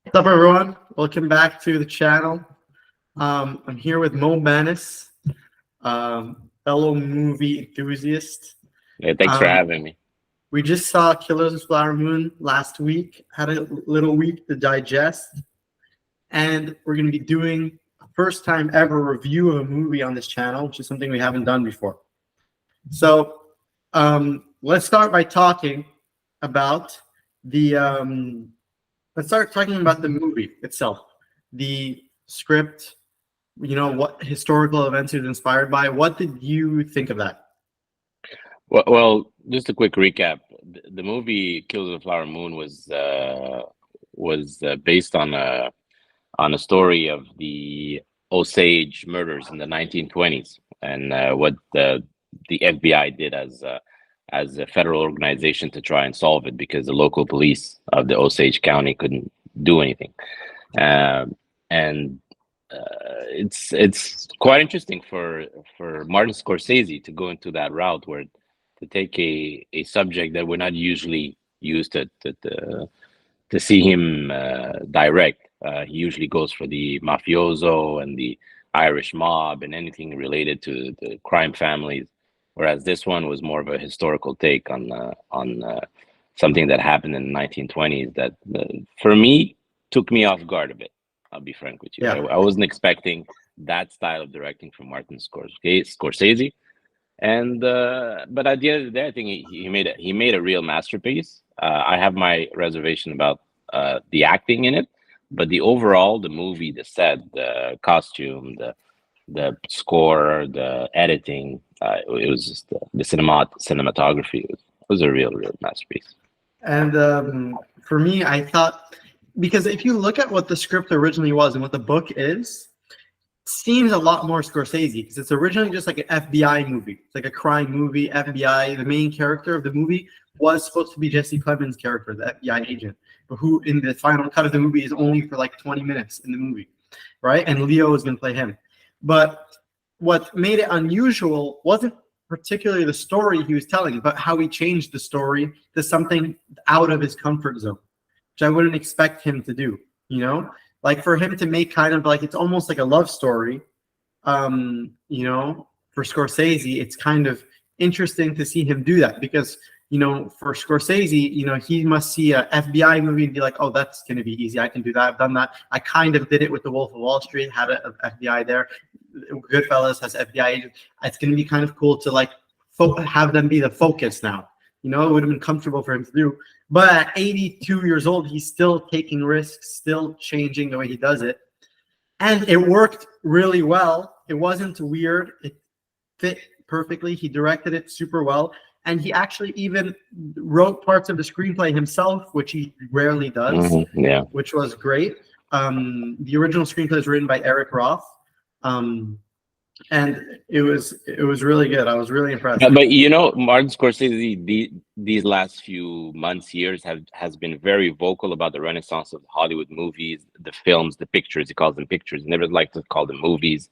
What's up, everyone? Welcome back to the channel. I'm here with Bennis, fellow movie enthusiast. Yeah, thanks for Um, having me. we just saw Killers of the Flower Moon last week, had a little week to digest, and we're going to be doing a first time ever review of a movie on this channel, which is something we haven't done before. So let's start by talking about the let's start talking about the movie itself, the script, what historical events it was inspired by. What did you think of that? Well, just a quick recap. The movie "Killers of the Flower Moon" was based on a story of the Osage murders in the 1920s, and what the FBI did as a federal organization to try and solve it, because the local police of the Osage County couldn't do anything. Um, and it's quite interesting for Martin Scorsese to go into that route, where to take a subject that we're not usually used to see him direct. He usually goes for the mafioso and the Irish mob and anything related to the crime families, whereas this one was more of a historical take on something that happened in the 1920s that, for me, took me off guard a bit. I'll be frank with you. Yeah, I wasn't expecting that style of directing from Martin Scorsese, and but at the end of the day, I think he made a real masterpiece. I have my reservation about the acting in it, but the movie, the set, the costume, the score, the editing, it was just the cinematography was a real masterpiece. and for me, I thought, because if you look at what the script originally was and what the book is, it seems a lot more Scorsese, because it's originally just like an FBI movie. It's like a crime movie. FBI, the main character of the movie was supposed to be Jesse Plemons' character, the FBI agent, but who in the final cut of the movie is only for like 20 minutes in the movie, right? And Leo is going to play him. But what made it unusual wasn't particularly the story he was telling, but how he changed the story to something out of his comfort zone, which I wouldn't expect him to do. Like for him to make kind of like, it's almost like a love story. For Scorsese, it's kind of interesting to see him do that, because for Scorsese, he must see a FBI movie and be like, oh, that's going to be easy. I can do that. I've done that. I kind of did it with The Wolf of Wall Street, had an FBI there. Goodfellas has FBI agents. It's going to be kind of cool to like have them be the focus now. It would have been comfortable for him to do. But at 82 years old, he's still taking risks, still changing the way he does it. And it worked really well. It wasn't weird. It fit perfectly. He directed it super well. And he actually even wrote parts of the screenplay himself, which he rarely does, Yeah. which was great. The original screenplay is written by Eric Roth. And it was really good. I was really impressed. But Martin Scorsese, these last few months, years has been very vocal about the renaissance of Hollywood movies, the films, the pictures. He calls them pictures. He never liked to call them movies.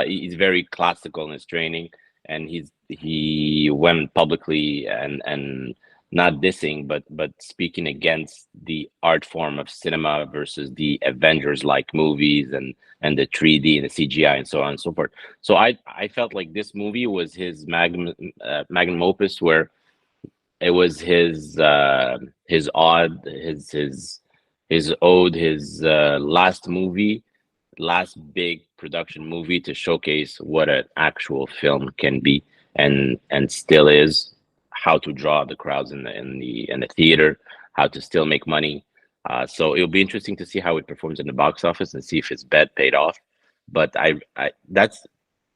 He's very classical in his training, and he went publicly and not dissing, but speaking against the art form of cinema versus the Avengers like movies and the 3D and the CGI and so on and so forth. So I felt like this movie was his magnum opus, where it was his ode, his last movie, last big production movie to showcase what an actual film can be, and still is, how to draw the crowds in the theater, how to still make money. So it'll be interesting to see how it performs in the box office and see if his bet paid off. But I that's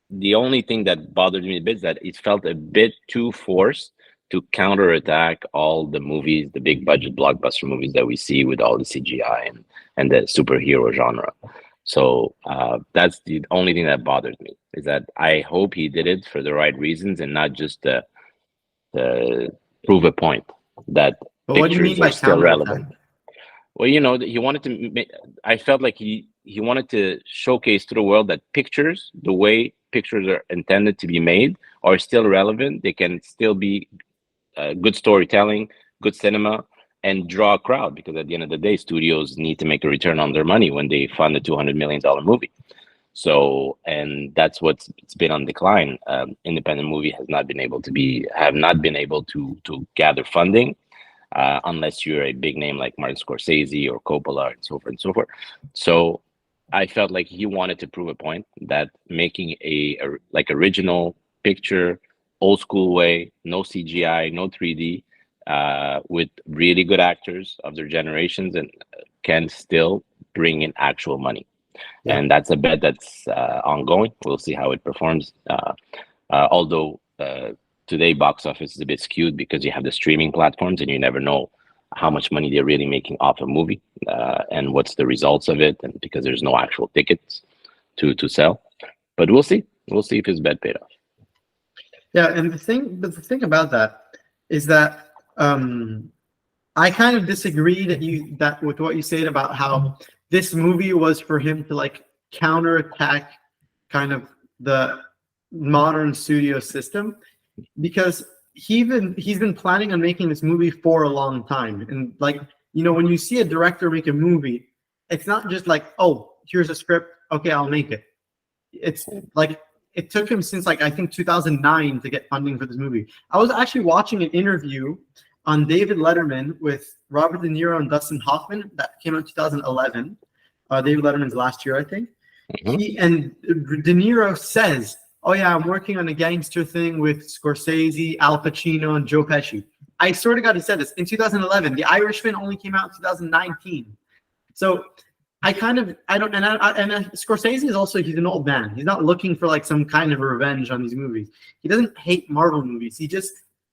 the only thing that bothered me a bit, is that it felt a bit too forced to counterattack all the movies, the big budget blockbuster movies that we see with all the CGI and the superhero genre. So that's the only thing that bothers me, is that I hope he did it for the right reasons and not just to prove a point that But what do you mean pictures by are still counterattack? relevant. Well, he wanted to. I felt like he wanted to showcase to the world that pictures, the way pictures are intended to be made, are still relevant. They can still be good storytelling, good cinema, and draw a crowd, because at the end of the day, studios need to make a return on their money when they fund a $200 million movie. So, and that's what's it's been on decline. Independent movie have not been able to gather funding, unless you're a big name like Martin Scorsese or Coppola and so forth and so forth. So I felt like he wanted to prove a point that making a like original picture, old school way, no CGI, no 3D, with really good actors of their generations, and can still bring in actual money. Yeah. And that's a bet that's ongoing. We'll see how it performs. Although today box office is a bit skewed because you have the streaming platforms, and you never know how much money they're really making off a movie, and what's the results of it, and because there's no actual tickets to sell. But we'll see. We'll see if his bet paid off. Yeah, and the thing about that is that I kind of disagree that with what you said about how this movie was for him to like counterattack kind of the modern studio system, because he's been planning on making this movie for a long time. And like, you know, when you see a director make a movie, it's not just like, oh, here's a script, okay, I'll make it. It's like it took him since like I think 2009 to get funding for this movie. I was actually watching an interview on David Letterman with Robert De Niro and Dustin Hoffman that came out in 2011. David Letterman's last year, I think. Mm-hmm. De Niro says, "Oh yeah, I'm working on a gangster thing with Scorsese, Al Pacino, and Joe Pesci." I swear to God, he said this in 2011. The Irishman only came out in 2019. So Scorsese is also, he's an old man. He's not looking for like some kind of revenge on these movies. He doesn't hate Marvel movies.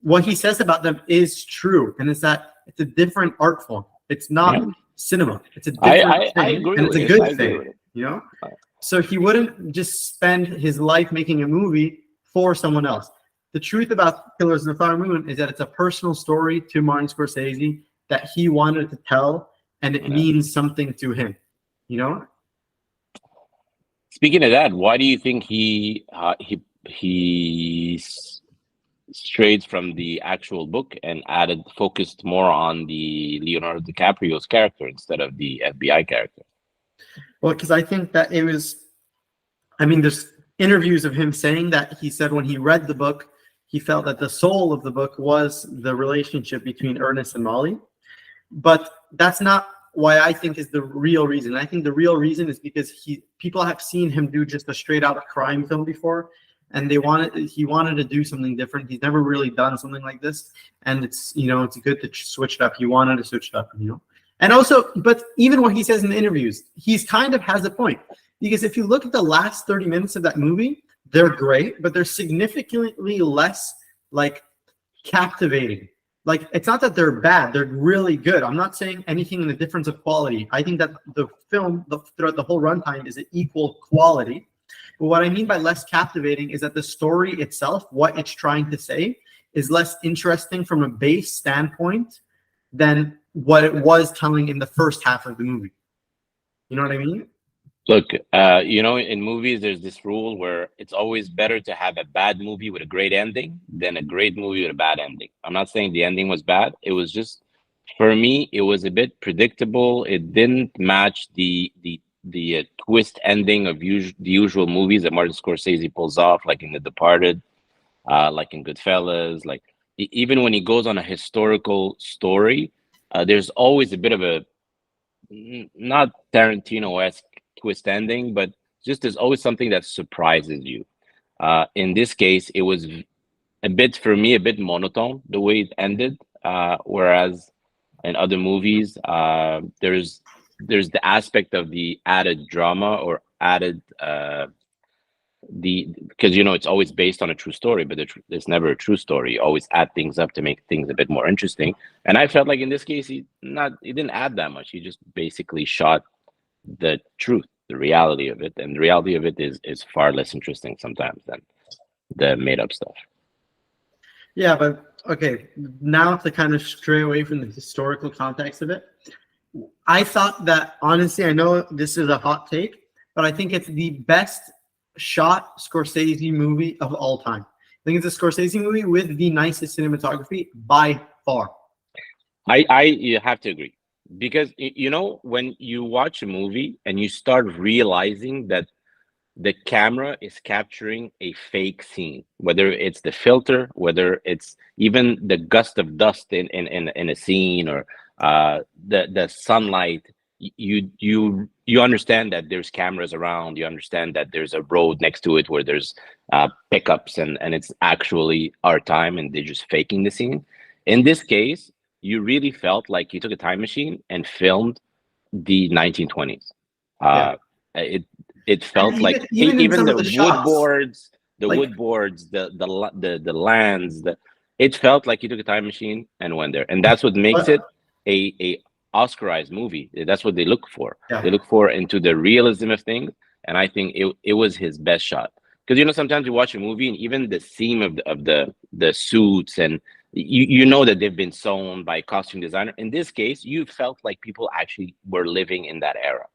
What he says about them is true, and it's that it's a different art form. It's not cinema. It's a different thing, agree and it's a with good it. thing. You know, so he wouldn't just spend his life making a movie for someone else. The truth about Killers of the Flower Moon is that it's a personal story to Martin Scorsese that he wanted to tell, and it means something to him. You know. Speaking of that, why do you think he strayed from the actual book and focused more on the Leonardo DiCaprio's character instead of the FBI character? Well, because I think that it was, I mean, there's interviews of him saying that he said when he read the book, he felt that the soul of the book was the relationship between Ernest and Molly. But that's not why I think is the real reason. I think the real reason is because people have seen him do just a straight out crime film before, and he wanted to do something different. He's never really done something like this, and it's good to switch it up. He wanted to switch it up, And also, but even what he says in the interviews, he's kind of has a point, because if you look at the last 30 minutes of that movie, they're great, but they're significantly less like captivating. Like, it's not that they're bad, they're really good. I'm not saying anything in the difference of quality. I think that the film throughout the whole runtime is an equal quality. But what I mean by less captivating is that the story itself, what it's trying to say, is less interesting from a base standpoint than what it was telling in the first half of the movie. You know what I mean? Look, in movies, there's this rule where it's always better to have a bad movie with a great ending than a great movie with a bad ending. I'm not saying the ending was bad. It was just, for me, it was a bit predictable. It didn't match the twist ending of the usual movies that Martin Scorsese pulls off, like in The Departed, like in Goodfellas. Like even when he goes on a historical story, there's always a bit of a not Tarantino-esque twist ending, but just there's always something that surprises you. In this case, it was a bit monotone the way it ended, whereas in other movies, there's the aspect of the added drama or added because it's always based on a true story, but it's never a true story. You always add things up to make things a bit more interesting. And I felt like in this case, he didn't add that much. He just basically shot the truth, the reality of it, and the reality of it is far less interesting sometimes than the made up stuff. Yeah, but okay, now to kind of stray away from the historical context of it, I thought that, honestly, I know this is a hot take, but I think it's the best shot Scorsese movie of all time. I think it's a Scorsese movie with the nicest cinematography by far. I you have to agree because you know when you watch a movie and you start realizing that the camera is capturing a fake scene, whether it's the filter, whether it's even the gust of dust in a scene, or the sunlight. You understand that there's cameras around. You understand that there's a road next to it where there's pickups, and it's actually our time and they're just faking the scene. In this case, you really felt like you took a time machine and filmed the 1920s. Yeah. Uh, it it And felt like even in even some of the the shots, like the lands, it felt like you took a time machine and went there, and that's what makes it but a Oscarized movie. That's what they look for. They yeah, look for into the realism of things, and I think it was his best shot. Because you know sometimes you watch a movie and even the seam of the suits, and you know that they've been sewn by a costume designer. In this case, you felt like people actually were living in that era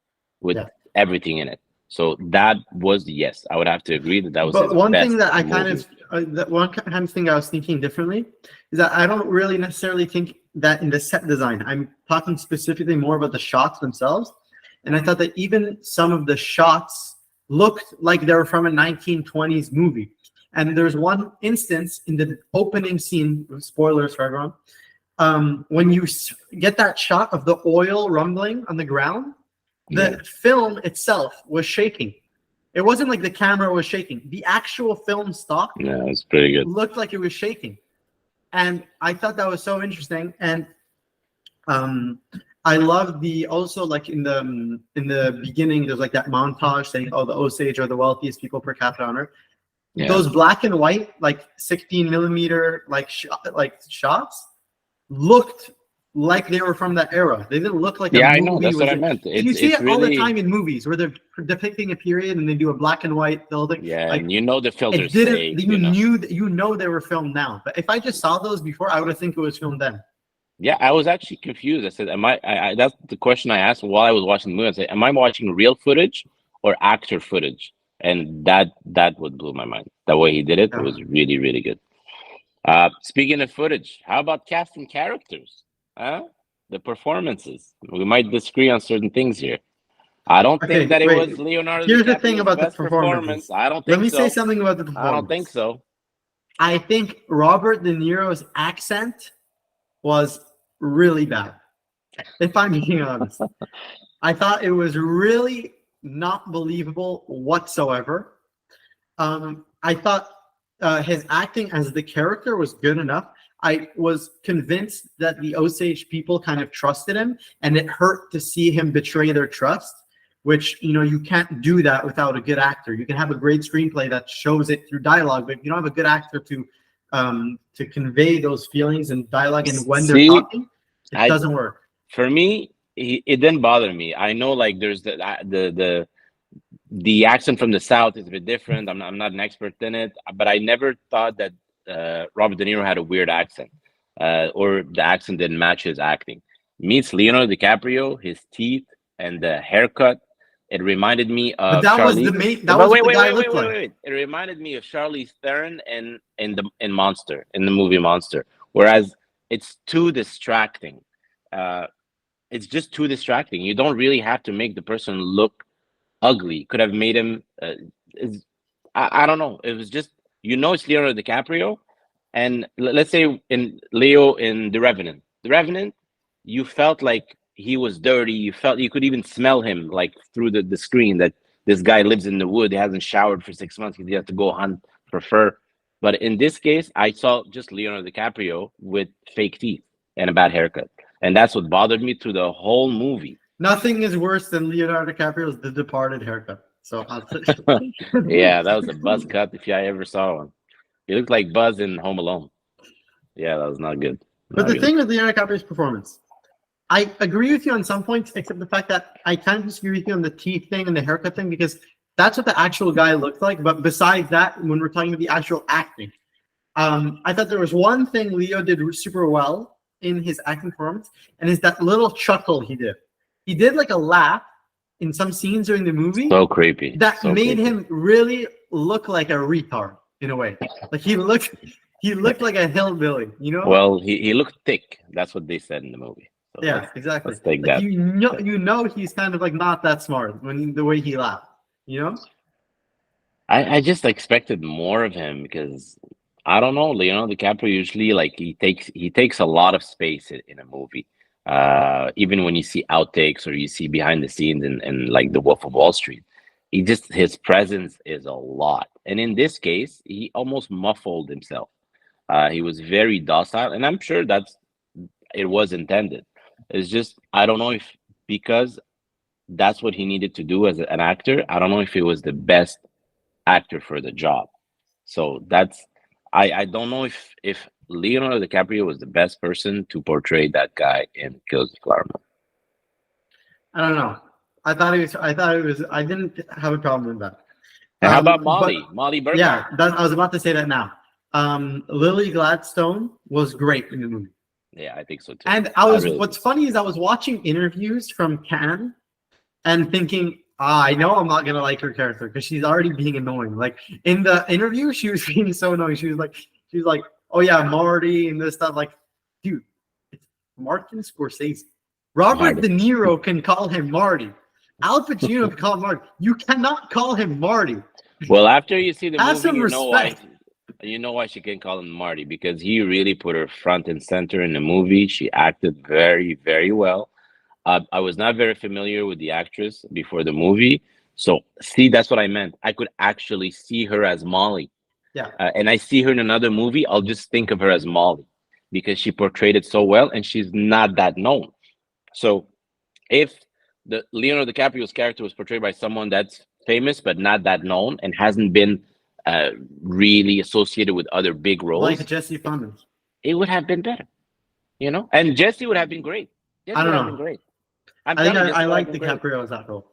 with yeah. everything in it. So that was, yes, I would have to agree that that was But his one thing best that I kind movie. of, that one kind of thing I was thinking differently is that I don't really necessarily think that in the set design. I'm talking specifically more about the shots themselves. And I thought that even some of the shots looked like they were from a 1920s movie. And there's one instance in the opening scene, spoilers for everyone, when you get that shot of the oil rumbling on the ground, Yeah, the film itself was shaking. It wasn't like the camera was shaking. The actual film stock yeah, it's pretty good. looked like it was shaking. And I thought that was so interesting. And um, I love the also like in the beginning, there's like that montage saying, "Oh, the Osage are the wealthiest people per capita on Earth." Yeah, Those black and white, like 16 millimeter, like shots, looked like they were from that era. They didn't look like a yeah, I know. movie That's what was I it. meant. And you see It's it all the really, time in movies where they're depicting a period and they do a black and white building. yeah, Like and you know the it filter's didn't. fake. You knew that they were filmed now. But if I just saw those before, I would have think it was filmed then. Yeah, I was actually confused. I said, "Am I?" That's the question I asked while I was watching the movie. I said, "Am I watching real footage or actor footage?" And that would blew my mind. The way he did it Yeah. was really really good. Speaking of footage, how about cast and characters? Huh? The performances. We might disagree on certain things here. I don't think Okay. that it was Wait. Leonardo Here's the thing DiCaprio's about the best performance. performances. I don't Let think me say so. something about the I don't think performance. so. I think Robert De Niro's accent was really bad. If I'm being honest, I thought it was really not believable whatsoever. I thought his acting as the character was good enough. I was convinced that the Osage people kind of trusted him, and it hurt to see him betray their trust. Which you can't do that without a good actor. You can have a great screenplay that shows it through dialogue, but if you don't have a good actor to convey those feelings and dialogue, and when they're See, talking, it I doesn't work. for me, it didn't bother me. I know like there's the accent from the South is a bit different. I'm not an expert in it, but I never thought that Robert De Niro had a weird accent, or the accent didn't match his acting. Meets Leonardo DiCaprio, his teeth and the haircut. It reminded me But of that was the Charlie. main. That But was what the guy looked like. wait. It reminded me of Charlize Theron in Monster, in the movie Monster. Whereas it's too distracting. Uh, it's just too distracting. You don't really have to make the person look ugly. Could have made him. Is I don't know. It was just it's Leonardo DiCaprio, and let's say in Leo in The Revenant. The Revenant, you felt like he was dirty. You felt you could even smell him like through the screen that this guy lives in the wood. He hasn't showered for 6 months because he has to go hunt for fur. But in this case, I saw just Leonardo DiCaprio with fake teeth and a bad haircut, and that's what bothered me through the whole movie. Nothing is worse than Leonardo DiCaprio's The Departed haircut. So Yeah, that was a buzz cut if I ever saw one. He looked like Buzz in Home Alone. Yeah, that was not good. But Not the good. thing with Leonardo DiCaprio's performance, I agree with you on some points, except the fact that I kind of disagree with you on the teeth thing and the haircut thing, because that's what the actual guy looked like. But besides that, when we're talking about the actual acting, I thought there was one thing Leo did super well in his acting performance, and is that little chuckle he did. He did like a laugh in some scenes during the movie So creepy. that So made creepy. him really look like a retard in a way. Like he looked, He looked like a hillbilly, you know? Well, he looked thick. That's what they said in the movie. So Yeah, exactly. let's take Like that. you know he's kind of like not that smart when the way he laughed, you know? I just expected more of him because I don't know, Leonardo DiCaprio usually like he takes a lot of space in a movie. Even when you see outtakes or you see behind the scenes in like The Wolf of Wall Street, he just his presence is a lot. And in this case, he almost muffled himself. He was very docile, and I'm sure that's it was intended. It's just I don't know if because that's what he needed to do as an actor. I don't know if he was the best actor for the job. So that's I don't know if Leonardo DiCaprio was the best person to portray that guy in Kills the Flower Moon. I don't know. I didn't have a problem with that. And how about But Molly yeah, Burghardt? I was about to say that now. Lily Gladstone was great in the movie. Yeah, I think so too. And I really what's think so. funny is I was watching interviews from Cannes and thinking, I know I'm not gonna like her character because she's already being annoying. Like in the interview, she was being so annoying. She was like, oh yeah, Marty and this stuff. Like, dude, it's Martin Scorsese. Robert Marty. De Niro can call him Marty. Al Pacino can call him Marty. You cannot call him Marty. Well, after you see the Have movie, some you know why. respect. You know why she can call him Marty because he really put her front and center in the movie. She acted very, very well. I was not very familiar with the actress before the movie, so see, that's what I meant. I could actually see her as Molly, Yeah. and I see her in another movie. I'll just think of her as Molly because she portrayed it so well, and she's not that known. So if the Leonardo DiCaprio's character was portrayed by someone that's famous but not that known and hasn't been really associated with other big Like roles, Jesse Plemons. it would have been better, you know. And Jesse would have been great. I Jesse would don't have been know. great. I'm I think telling you, I Jesse would have like been great. DiCaprio as that role.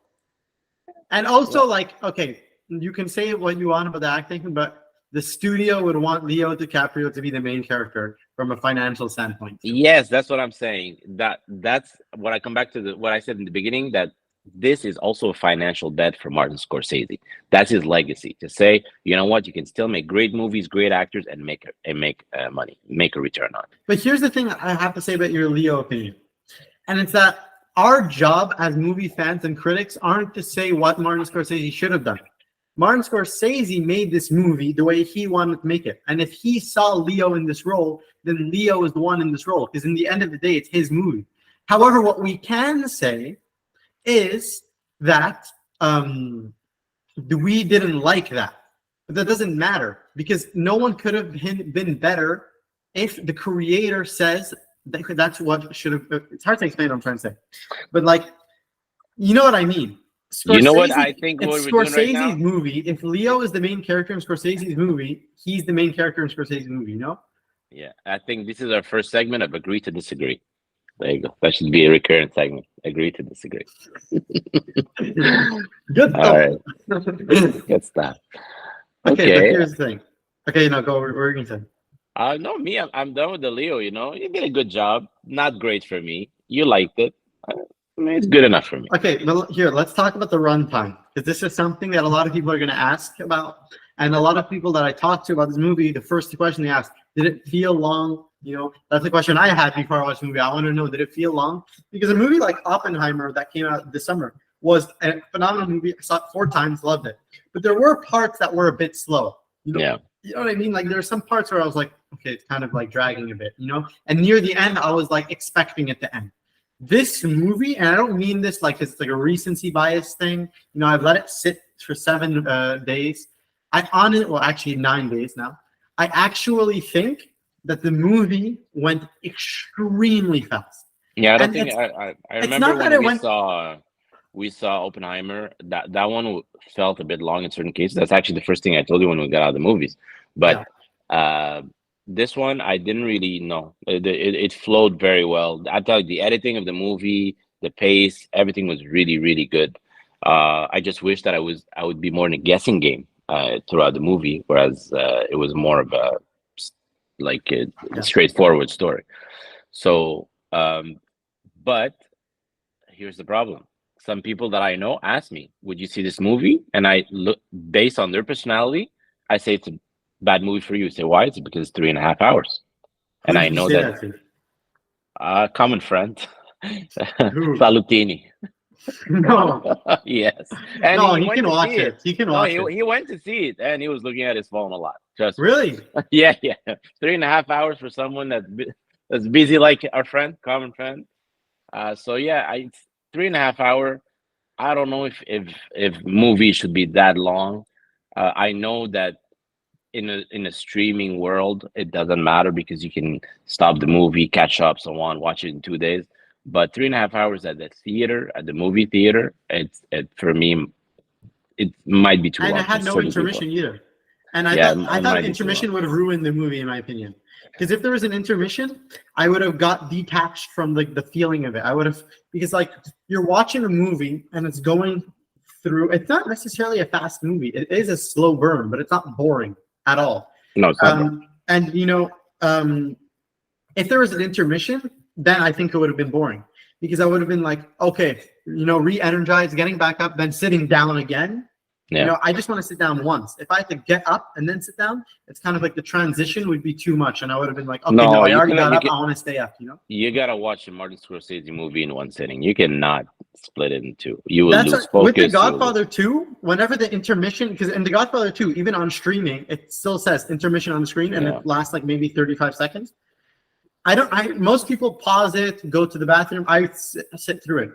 And also, Yeah. like, okay, you can say what you want about the acting, but the studio would want Leo DiCaprio to be the main character from a financial standpoint too. Yes, that's what I'm saying. That's what I come back to what I said in the beginning that this is also a financial bet for Martin Scorsese. That's his legacy to say, you know what, you can still make great movies, great actors, and make money, make a return on it. But here's the thing I have to say about your Leo opinion, and it's that our job as movie fans and critics aren't to say what Martin Scorsese should have done. Martin Scorsese made this movie the way he wanted to make it. And if he saw Leo in this role, then Leo is the one in this role. Because in the end of the day, it's his movie. However, what we can say is that we didn't like that. But that doesn't matter because no one could have been better if the creator says that's what should have. It's hard to explain what I'm trying to say. But like, you know what I mean. You know what Scorsese, I think what it's we're doing right Scorsese's now? movie. If Leo is the main character in Scorsese's movie, he's the main character in Scorsese's movie, you know? Yeah, I think this is our first segment of Agree to Disagree. There you go. That should be a recurrent segment. Agree to disagree. Good All stuff. right. Good stuff. Okay, but Okay. here's the thing. Okay, no, go. What are you gonna say? No, me, I'm done with the Leo. You know, you did a good job. Not great for me. You liked it. I mean, it's good enough for me. Okay, well, here, let's talk about the runtime because this is something that a lot of people are going to ask about, and a lot of people that I talked to about this movie, the first question they asked, did it feel long? You know, that's the question I had before I watched the movie. I want to know, did it feel long? Because a movie like Oppenheimer that came out this summer was a phenomenal movie. I saw it 4 times, loved it, but there were parts that were a bit slow. You know, Yeah. you know what I mean? Like there are some parts where I was like, okay, it's kind of like dragging a bit, you know. And near the end, I was like expecting it to end. This movie, and I don't mean this like it's like a recency bias thing. You know, I've let it sit for 7 days. I on it, well, actually 9 days now. I actually think that the movie went extremely fast. Yeah, I don't And think it's I it's remember not that when it went. we saw Oppenheimer. That one felt a bit long in certain cases. That's actually the first thing I told you when we got out of the movies. But this one I didn't really know. It flowed very well. I tell you, the editing of the movie, the pace, everything was really really good. I just wish that I would be more in a guessing game throughout the movie, whereas it was more of a like a Yeah. straightforward story. So, but here's the problem. Some people that I know ask me, "Would you see this movie?" And I look based on their personality. I say bad movie for you. Say why? It's because it's 3.5 hours. Who And I did you know say that that to? common friend, Who? Salutini. No, Yes, and no, he he went can to watch see it. it. He can No, watch he it. he went to see it, and he was looking at his phone a lot. Trust me. Really? Yeah, yeah. 3.5 hours for someone that's busy like our friend, common friend. So yeah, it's 3.5 hour. I don't know if movies should be that long. I know that in a streaming world, it doesn't matter because you can stop the movie, catch up, so on, watch it in 2 days. But 3.5 hours at the theater, at the movie theater, it for me, it might be too And I long for had no certain people. intermission either. And I Yeah, thought I it thought might be too long. intermission would have ruined the movie, in my opinion. Because if there was an intermission, I would have got detached from like the feeling of it. I would have, because like you're watching a movie and it's going through. It's not necessarily a fast movie. It is a slow burn, but it's not boring at all. No, it's not. And if there was an intermission, then I think it would have been boring because I would have been like, okay, re-energized, getting back up, then sitting down again. Yeah. I just want to sit down once. If I had to get up and then sit down, it's kind of like the transition would be too much, and I would have been like, okay, no, No, I you already cannot. got You up. can. I want to stay up. You gotta watch a Martin Scorsese movie in one sitting. You cannot split it in two. You will That's lose with The focus. Godfather 2. Whenever the intermission, because in The Godfather 2, even on streaming, it still says intermission on the screen, and Yeah. it lasts like maybe 35 seconds. Most people pause it, go to the bathroom. I sit through it.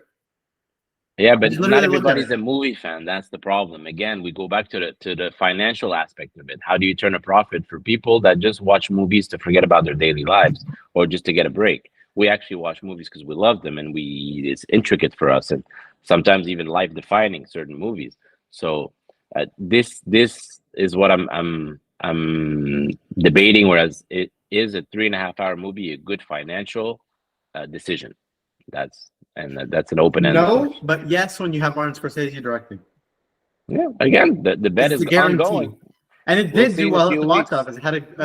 Yeah, I but just not literally look at everybody's it. a movie fan. That's the problem. Again, we go back to the financial aspect of it. How do you turn a profit for people that just watch movies to forget about their daily lives or just to get a break? We actually watch movies because we love them and it's intricate for us and sometimes even life defining certain movies. So this is what I'm debating. Whereas it is a 3.5 hour movie a good financial decision? That's an open-ended No, question. but yes, when you have Martin Scorsese directing. Yeah, again, the bet It's is the guarantee. ongoing. And it We'll did see do in a well at few the box weeks. office. It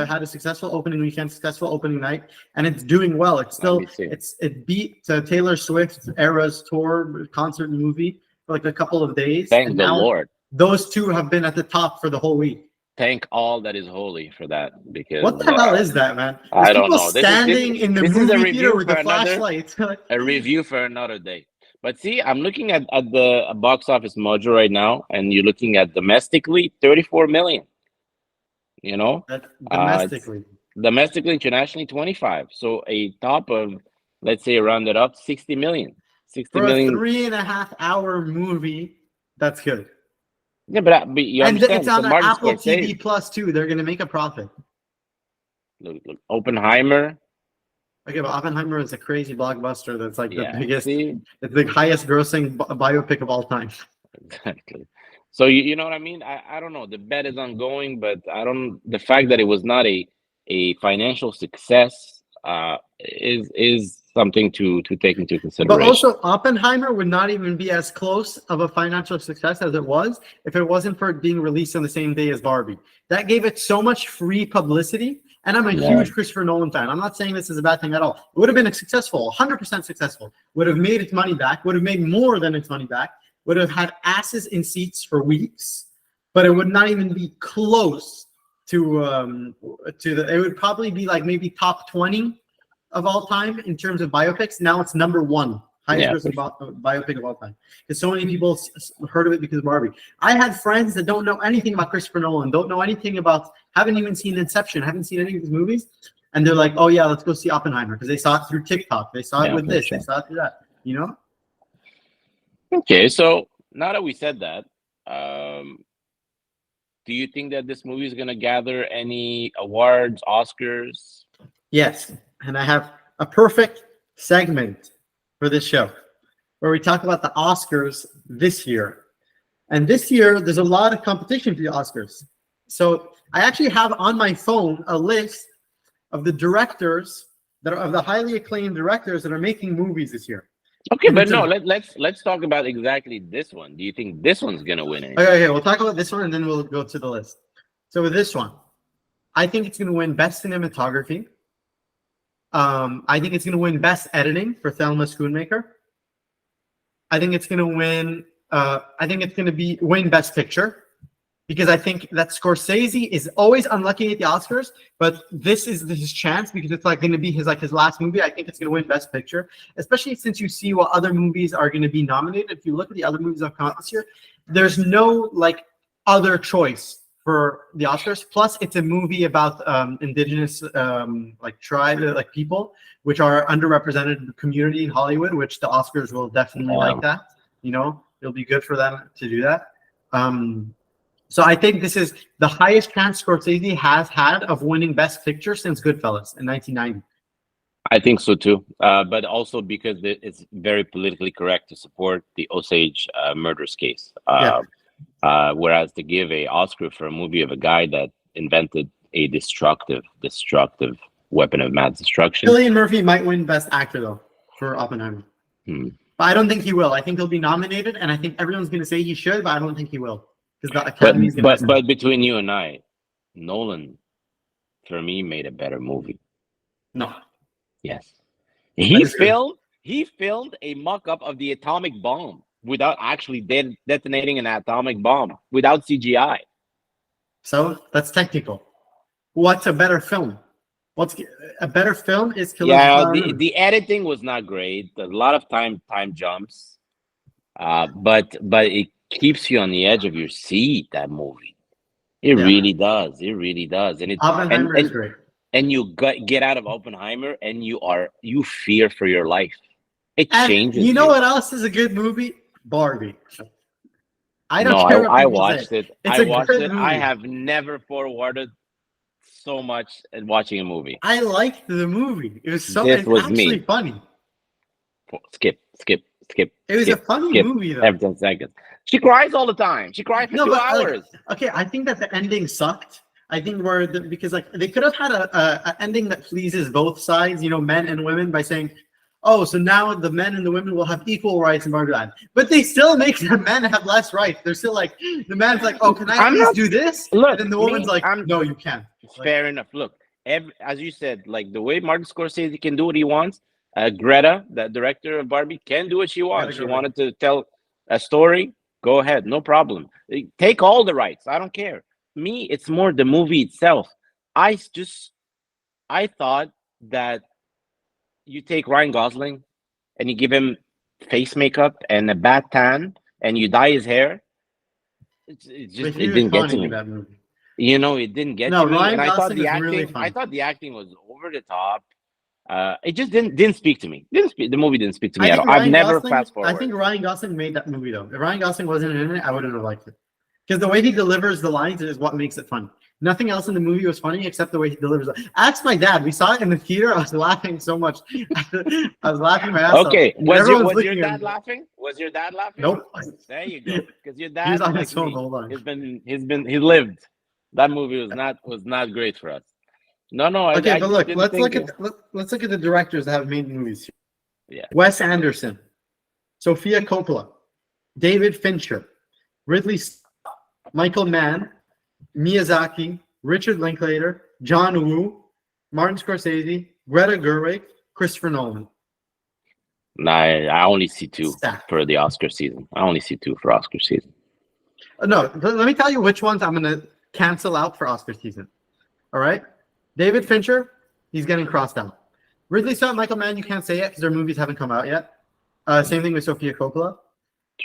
had a successful opening weekend, successful opening night, and it's doing well. It's Let me still see. it beat Taylor Swift's Eras tour concert movie for like a couple of days, and Thank the now Lord. those two have been at the top for the whole week. Thank all that is holy for that, What because the hell is that, man? There's I don't people know. standing in the This is a movie theater review with for the another flashlights. a review for another day. But see, I'm looking at the box office mojo right now, and you're looking at domestically 34 million. You know, That's it's domestically. domestically, internationally 25. So a top of, let's say, round it up, 60 million. 60 For a million. 3.5 hour movie, that's good. Yeah, but you And it's understand, it's a on Martin Apple TV Scorsese. Plus too. They're gonna make a profit. Look, Oppenheimer. Okay, but Oppenheimer is a crazy blockbuster. That's like the Yeah, biggest, see, it's the highest grossing biopic of all time. exactly. So you know what I mean? I don't know. The bet is ongoing, but I don't. The fact that it was not a financial success is something to take into But consideration. also, Oppenheimer would not even be as close of a financial success as it was if it wasn't for it being released on the same day as Barbie. That gave it so much free publicity. And I'm a Yeah, huge Christopher Nolan fan. I'm not saying this is a bad thing at all. It would have been a successful, 100% successful. Would have made its money back. Would have made more than its money back. Would have had asses in seats for weeks. But it would not even be close to the. It would probably be like maybe top 20 of all time in terms of biopics. Now it's number one highest yeah, grossing for sure. biopic of all time because so many people heard of it because of Barbie. I had friends that don't know anything about Christopher Nolan, don't know anything about, haven't even seen Inception, haven't seen any of his movies, and they're like, "Oh yeah, let's go see Oppenheimer," because they saw it through TikTok, they saw it Yeah, with for this, they sure. saw it through that. Okay, so now that we said that, um, do you think that this movie is gonna gather any awards, Oscars? Yes, and I have a perfect segment for this show where we talk about the Oscars this year. And this year, there's a lot of competition for the Oscars. So I actually have on my phone a list of the directors that are of the highly acclaimed directors that are making movies this year. Okay, And but it's no, a, let's talk about exactly this one. Do you think this one's gonna win anything? okay, we'll talk about this one and then we'll go to the list. So with this one, I think it's going to win Best Cinematography. I think it's going to win Best Editing for Thelma Schoonmaker. I think it's going to win. I think it's going to win Best Picture. because I think that Scorsese is always unlucky at the Oscars, but this is his chance because it's like going to be his last movie. I think it's going to win Best Picture, especially since you see what other movies are going to be nominated. If you look at the other movies that come out this year, there's no other choice for the Oscars. Plus, it's a movie about indigenous tribe people, which are underrepresented community in Hollywood, which the Oscars will definitely like that. It'll be good for them to do that. So I think this is the highest chance Scorsese has had of winning Best Picture since Goodfellas in 1990. I think so too, but also because it's very politically correct to support the Osage murders case. Whereas to give a Oscar for a movie of a guy that invented a destructive weapon of mass destruction. Cillian Murphy might win Best Actor though for Oppenheimer. But I don't think he will. I think he'll be nominated, and I think everyone's going to say he should, but I don't think he will. Because the Academy's but between you and I, Nolan, for me, made a better movie. No. Yes. He filmed a mock-up of the atomic bomb without actually detonating an atomic bomb, without CGI. So that's technical. What's a better film? What's a better film is Killers the editing was not great. A lot of time jumps. But it keeps you on the edge of your seat, that movie. It really does. It really does. And Oppenheimer is great. And you get out of Oppenheimer and you fear for your life. It changes. You know what else is a good movie? Barbie. I don't care. I watched it. I watched it. I have never forwarded so much in watching a movie. I liked the movie. It was actually funny. Skip. It was a funny movie though. Every 10 seconds. She cries all the time. She cried for 2 hours. I think that the ending sucked. I think because they could have had a ending that pleases both sides, men and women, by saying, oh, so now the men and the women will have equal rights in Barbie Land. But they still make the men have less rights. They're still the man's like, oh, can I please do this? Look, and then the woman's no, you can't. Fair enough. Look, as you said, the way Martin Scorsese can do what he wants, Greta, the director of Barbie, can do what she wants. She wanted to tell a story. Go ahead, no problem. Take all the rights. I don't care. Me, it's more the movie itself. I thought that you take Ryan Gosling and you give him face makeup and a bad tan and you dye his hair. It didn't get to me. That movie. It didn't get to me. Ryan And Gosling is really fun. I thought the acting was over the top. It just didn't speak to me. The movie didn't speak to me at all. I've never fast forward. I think Ryan Gosling made that movie though. If Ryan Gosling wasn't in it, I wouldn't have liked it. Because the way he delivers the lines is what makes it fun. Nothing else in the movie was funny except the way he delivers it. Ask my dad. We saw it in the theater. I was laughing so much. I was laughing my ass off. Okay. Was your dad laughing? Was your dad laughing? Nope. There you go. Because your dad, he's on his phone the whole time. He lived. That movie was not great for us. No. Okay, but look, let's look at the directors that have made movies. Yeah. Wes Anderson, Sofia Coppola, David Fincher, Ridley Scott, Michael Mann, Miyazaki, Richard Linklater, John Woo, Martin Scorsese, Greta Gerwig, Christopher Nolan. I only see 2 for the Oscar season. No, let me tell you which ones I'm going to cancel out for Oscar season. All right? David Fincher, he's getting crossed out. Ridley Scott, Michael Mann, you can't say it because their movies haven't come out yet. Same thing with Sofia Coppola.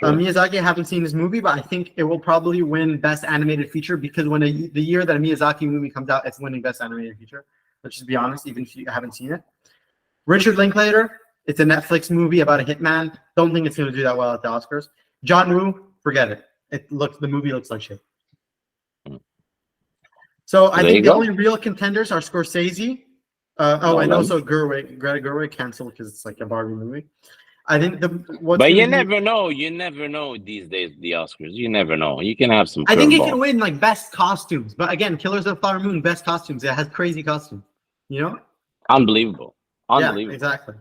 Miyazaki, I haven't seen this movie, but I think it will probably win Best Animated Feature because when the year that a Miyazaki movie comes out, it's winning Best Animated Feature. Let's just be honest, even if you haven't seen it. Richard Linklater, it's a Netflix movie about a hitman. Don't think it's going to do that well at the Oscars. John Woo, forget it. The movie looks like shit. So I think the only real contenders are Scorsese. Also Greta Gerwig canceled because it's like a Barbie movie. I think but you never know. You never know these days. The Oscars. You never know. You can have some. I think it can win best costumes, but again, Killers of the Flower Moon, best costumes. It has crazy costumes. Unbelievable. Yeah, exactly.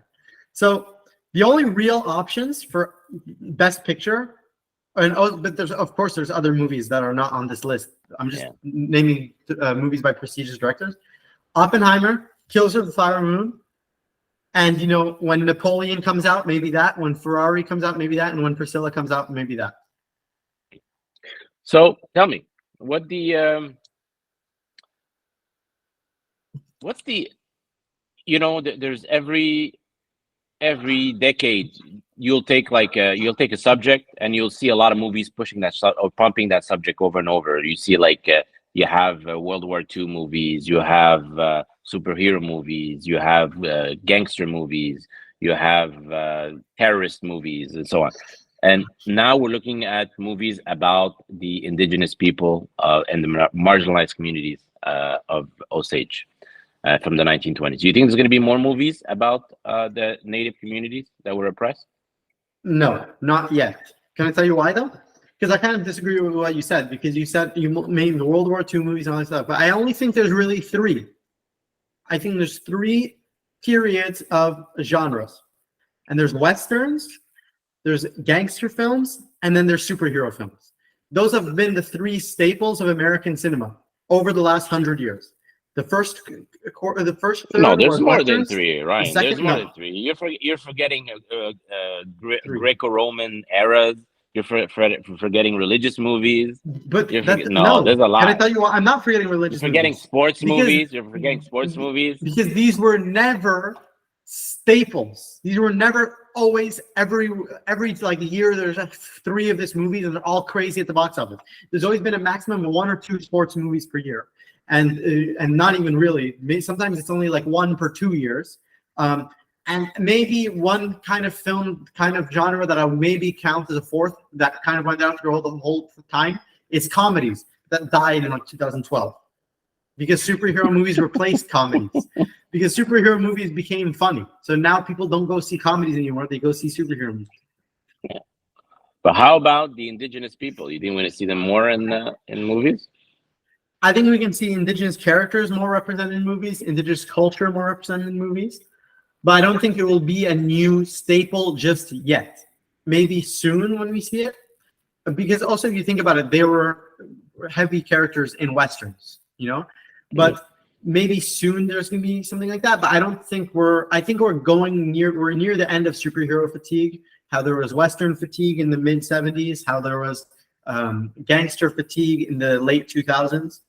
So the only real options for Best Picture, but there's other movies that are not on this list. I'm just naming movies by prestigious directors. Oppenheimer, Killers of the Flower Moon. And, when Napoleon comes out, maybe that. When Ferrari comes out, maybe that. And when Priscilla comes out, maybe that. So tell me, what the what's the there's every decade you'll take a subject and you'll see a lot of movies pushing or pumping that subject over and over. You see you have World War II movies, you have superhero movies, you have gangster movies, you have terrorist movies, and so on. And now we're looking at movies about the indigenous people and the marginalized communities of Osage from the 1920s. Do you think there's going to be more movies about the native communities that were oppressed? No, not yet. Can I tell you why though? Because I kind of disagree with what you said, because you said you made the World War II movies and all that stuff, but I only think there's really three. I think there's three periods of genres, and there's westerns, there's gangster films, and then there's superhero films. Those have been the three staples of American cinema over the last 100 years. The first third. No, there's more westerns, than three, Ryan. There's more than three. You're forgetting Greco-Roman eras. You're forgetting religious movies. But there's a lot. Can I tell you what? I'm not forgetting religious. You're forgetting movies. sports movies. You're forgetting sports movies because these were never staples. These were never always every like year. There's three of this movies and they're all crazy at the box office. There's always been a maximum of 1 or 2 sports movies per year. And not even really. Sometimes it's only like 1 per 2 years, and maybe one kind of film, kind of genre that I would maybe count as a fourth that kind of went down through the whole time is comedies that died in like 2012 because superhero movies replaced comedies because superhero movies became funny. So now people don't go see comedies anymore; they go see superhero movies. Yeah. But how about the indigenous people? You think we're going to see them more in movies? I think we can see indigenous characters more represented in movies, indigenous culture more represented in movies, but I don't think it will be a new staple just yet. Maybe soon when we see it, because also if you think about it, there were heavy characters in westerns, but maybe soon there's going to be something like that. But I don't think I think we're near the end of superhero fatigue. How there was western fatigue in the mid 70s, how there was gangster fatigue in the late 2000s.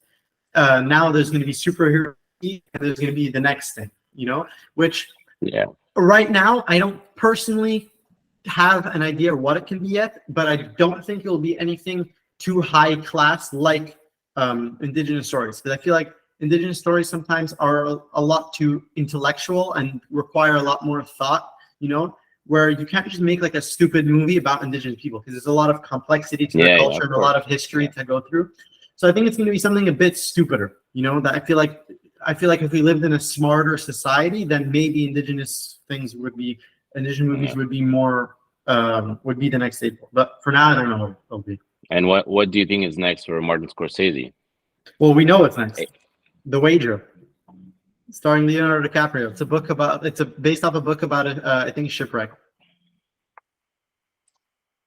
Now there's going to be superhero and there's going to be the next thing, which right now I don't personally have an idea what it can be yet, but I don't think it will be anything too high class like indigenous stories, because I feel like indigenous stories sometimes are a lot too intellectual and require a lot more thought, where you can't just make like a stupid movie about indigenous people, because there's a lot of complexity to their culture and a lot of history to go through. So I think it's going to be something a bit stupider, that I feel like if we lived in a smarter society, then maybe indigenous movies would be more would be the next staple. But for now, I don't know what it'll be. And what do you think is next for Martin Scorsese? Well, we know what's next. The Wager, starring Leonardo DiCaprio. It's based off a book about I think shipwreck.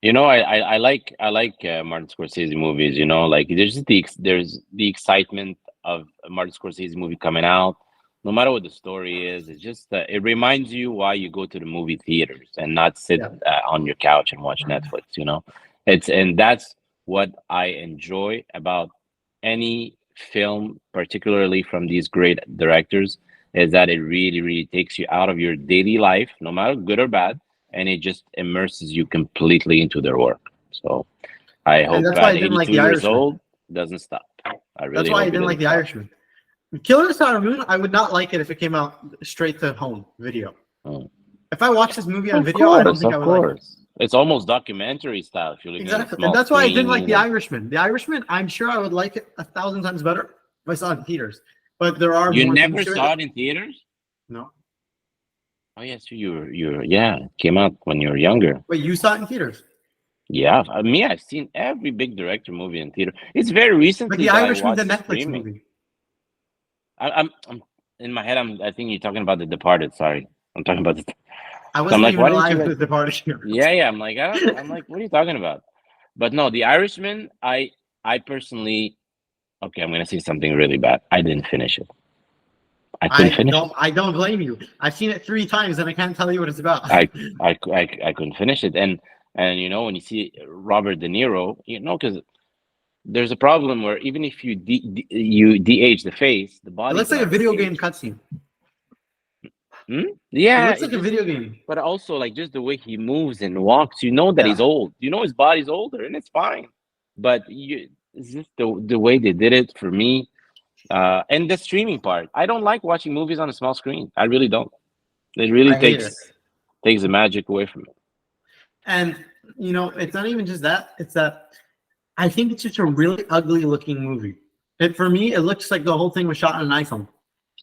I like Martin Scorsese movies. Like there's the excitement of a Martin Scorsese movie coming out. No matter what the story is, it's just it reminds you why you go to the movie theaters and not sit on your couch and watch Netflix. And that's what I enjoy about any film, particularly from these great directors, is that it really, really takes you out of your daily life, no matter good or bad, and it just immerses you completely into their work. So I hope at 82 years old doesn't stop. That's why I didn't like The Irishman. Killer Star Moon, I would not like it if it came out straight to home video. If I watch this movie on video, I don't think I would like it. It's almost documentary style if you look exactly, and that's why I didn't like The Irishman. The Irishman, I'm sure I would like it 1,000 times better if I saw it in theaters. But there are you never saw it in theaters? No. Oh yes, it came out when you were younger. Wait, you saw it in theaters? Yeah, I've seen every big director movie in theater. It's very recent. But The Irishman, the Netflix movie. I'm in my head. I think you're talking about The Departed. Sorry, I'm talking about the. I wasn't even alive with The Departed. Yeah. I'm like, what are you talking about? But no, The Irishman. I personally, okay, I'm gonna say something really bad. I didn't finish it. I couldn't finish it. I don't blame you. I've seen it 3 times and I can't tell you what it's about. I couldn't finish it, and when you see Robert De Niro, because there's a problem where even if you you de-age the face, the It body looks like a video game cutscene. It Yeah, looks like a video game. but also like just the way he moves and walks, you know that he's old. You know his body's older, and it's fine. But it's just the way they did it for me. And the streaming part, I don't like watching movies on a small screen. I really don't. It really I hate it. takes the magic away from it. And it's not even just that. It's that I think it's just a really ugly looking movie. For me, it looks like the whole thing was shot on an iPhone.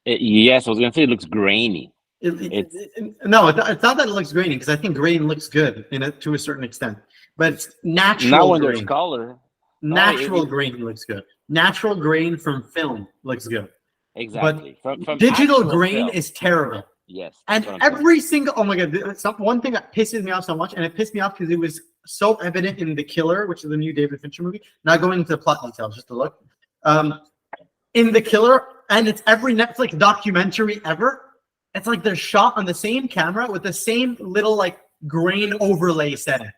Yes, I was gonna say it looks grainy. No, it's not that it looks grainy, because I think grain looks good to a certain extent, but it's natural. Now when grain. there's color, Natural grain looks good. Natural grain from film looks good. Exactly. But from digital grain film. is terrible. Yes. And every single, oh my God, one thing that pisses me off so much, and it pissed me off because it was so evident in The Killer, which is the new David Fincher movie. Not going into the plot details, just to look. In The Killer, and it's every Netflix documentary ever, it's like they're shot on the same camera with the same little like grain overlay setting.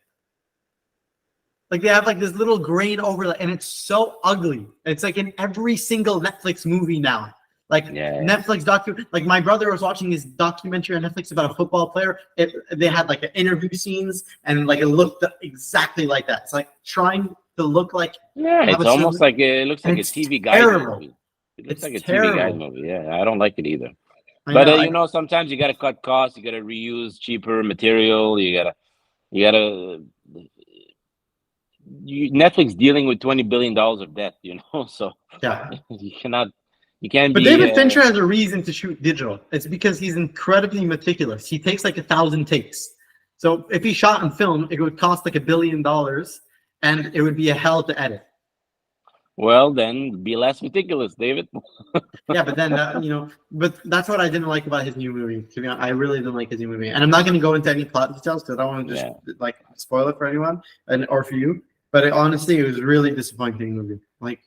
Like they have like this little grain overlay, and it's so ugly. It's like in every single Netflix movie now. Like Netflix like my brother was watching his documentary on Netflix about a football player. They had like interview scenes, and like it looked exactly like that. It's like trying to look like it's almost like it looks like a TV guide movie. It looks like a TV guide movie. Yeah, I don't like it either. But sometimes you gotta cut costs. You gotta reuse cheaper material. Netflix dealing with $20 billion of debt. So you can't. But David Fincher has a reason to shoot digital. It's because he's incredibly meticulous. He takes like 1,000 takes. So if he shot in film, it would cost like $1 billion, and it would be a hell to edit. Well, then be less meticulous, David. Yeah, but then but that's what I didn't like about his new movie. To be honest, I really didn't like his new movie, and I'm not going to go into any plot details because I don't want to just like spoil it for anyone or for you. But honestly, it was a really disappointing movie. Like,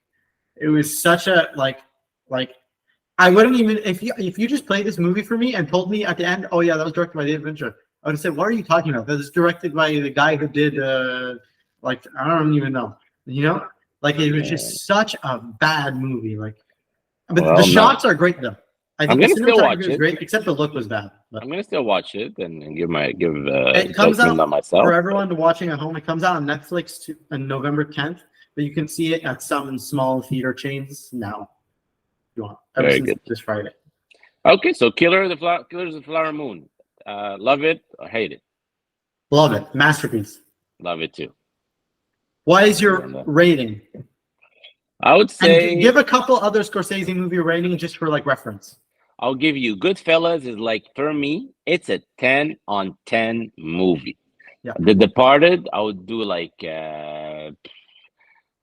it was such a like I wouldn't even if you just played this movie for me and told me at the end, oh yeah, that was directed by David Fincher, I would have said, what are you talking about? That was directed by the guy who did I don't even know. Like it was just such a bad movie. Like, but the shots are great though. I think the cinematography was great, except the look was bad. But I'm gonna still watch it and give it comes out on myself. For everyone watching at home. It comes out on Netflix on November 10th, but you can see it at some small theater chains now. If you want? Very good. This Friday. Okay, so Killers of the Flower Moon. Love it or hate it? Love it. Masterpiece. Love it too. What is your rating? I would say give a couple other Scorsese movie rating just for like reference. I'll give you Goodfellas is like, for me, it's a 10 on 10 movie. Yeah. The Departed, I would do like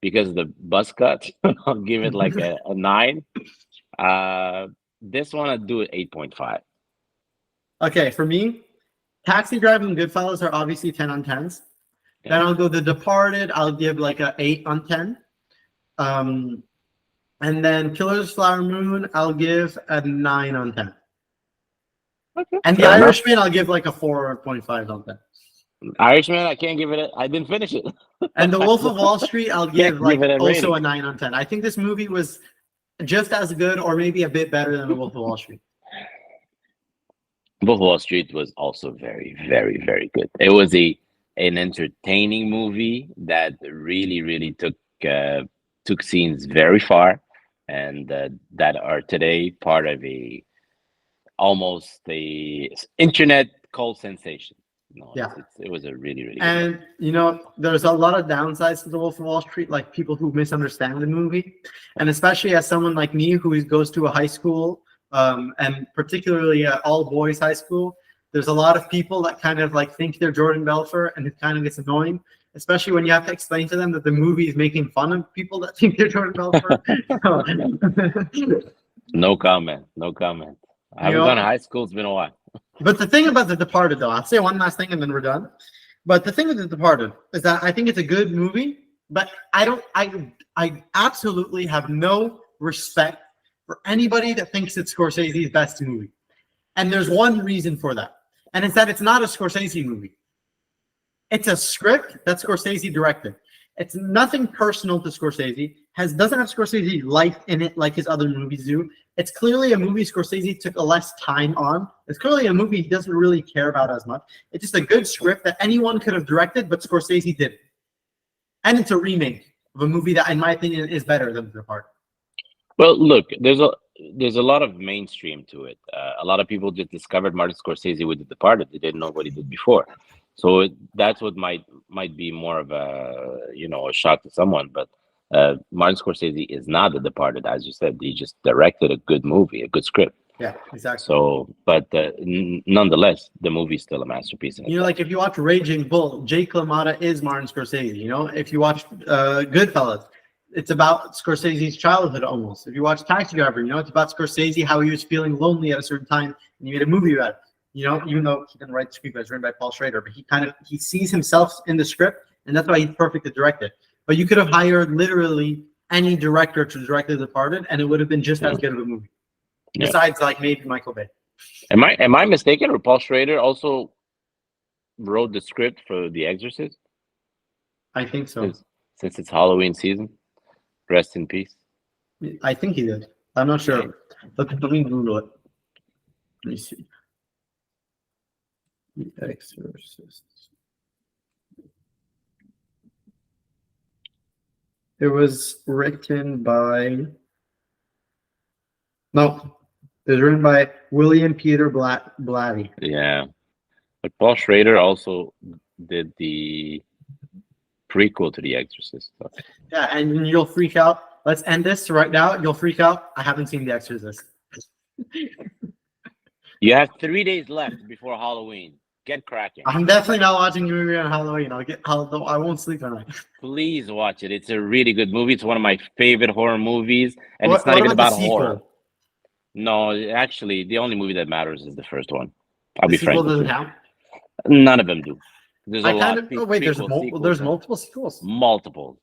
because of the buzz cut, I'll give it like a 9. This one I'd do it 8.5. Okay, for me, Taxi Driver and Goodfellas are obviously 10 on 10s. Yeah. Then I'll go The Departed. I'll give like a 8 on 10. And then Killers Flower Moon, I'll give a 9 on 10. Okay. And The Irishman, I'll give like a 4.5 on 10. Irishman, I can't give it. I didn't finish it. And The Wolf of Wall Street, I'll give like also a 9 on 10. I think this movie was just as good or maybe a bit better than The Wolf of Wall Street. Wolf of Wall Street was also very, very, very good. It was an entertaining movie that really took scenes very far, and that are today part of almost a internet cult sensation. It was a really good movie. There's a lot of downsides to The Wolf of Wall Street, like people who misunderstand the movie, and especially as someone like me who goes to a high school, and particularly an all-boys high school, there's a lot of people that kind of like think they're Jordan Belfort, and it kind of gets annoying, especially when you have to explain to them that the movie is making fun of people that think they're Jordan Belfort. No comment. I haven't gone to high school. It's been a while. But the thing about The Departed, though, I'll say one last thing and then we're done. But the thing with The Departed is that I think it's a good movie, but I absolutely have no respect for anybody that thinks it's Scorsese's best movie. And there's one reason for that. And it's that it's not a Scorsese movie. It's a script that Scorsese directed. It's nothing personal to Scorsese. Doesn't have Scorsese life in it like his other movies do. It's clearly a movie Scorsese took less time on. It's clearly a movie he doesn't really care about as much. It's just a good script that anyone could have directed, but Scorsese didn't. And it's a remake of a movie that, in my opinion, is better than The Departed. Well, look, there's a lot of mainstream to it. A lot of people just discovered Martin Scorsese with The Departed. They didn't know what he did before, so that's what might be more of a a shock to someone. But Martin Scorsese is not The Departed, as you said. He just directed a good movie, a good script. Yeah, exactly. So, but nonetheless, the movie's still a masterpiece. Like if you watch Raging Bull, Jake LaMotta is Martin Scorsese. If you watch Goodfellas, it's about Scorsese's childhood almost. If you watch Taxi Driver, it's about Scorsese, how he was feeling lonely at a certain time, and he made a movie about it. Even though he didn't write the script, it was written by Paul Schrader, but he sees himself in the script, and that's why he's perfect to direct it. But you could have hired literally any director to direct The Departed, and it would have been just as good of a movie. Yeah. Besides, like maybe Michael Bay. Am I mistaken? Or Paul Schrader also wrote the script for The Exorcist? I think so. Since it's Halloween season. Rest in peace. I think he did. I'm not sure. Let me Google it. Let me see. The Exorcist. It was written by. No, it was written by William Peter Blatty. Yeah, but Paul Schrader also did the prequel to The Exorcist. So. Yeah, and you'll freak out. Let's end this right now. You'll freak out. I haven't seen The Exorcist. You have 3 days left before Halloween. Get cracking. I'm definitely not watching the movie on Halloween. I won't sleep tonight. Please watch it. It's a really good movie. It's one of my favorite horror movies, and it's not even about horror. No, actually, the only movie that matters is the first one. I'll be frank. Doesn't count? None of them do. There's a lot. There's multiple sequels. Multiple.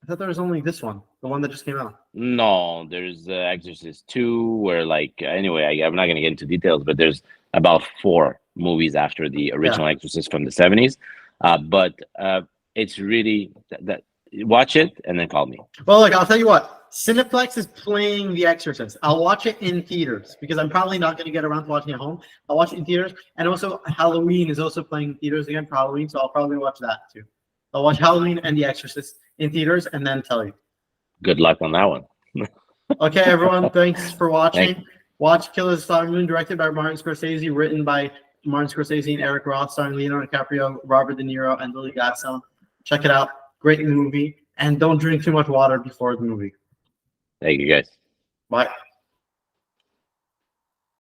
I thought there was only this one, the one that just came out. No, there's Exorcist 2, where anyway, I'm not going to get into details, but there's about 4 movies after the original Exorcist from the 70s. But it's really that watch it and then call me. Well, look, I'll tell you what. Cineplex is playing The Exorcist. I'll watch it in theaters because I'm probably not going to get around to watching it at home. I'll watch it in theaters. And also, Halloween is also playing in theaters again for Halloween, so I'll probably watch that too. I'll watch Halloween and The Exorcist in theaters and then tell you. Good luck on that one. Okay, everyone. Thanks for watching. Watch Killers of the Flower Moon, directed by Martin Scorsese, written by Martin Scorsese and Eric Roth, starring Leonardo DiCaprio, Robert De Niro, and Lily Gladstone. Check it out. Great movie. And don't drink too much water before the movie. Thank you, guys. Bye.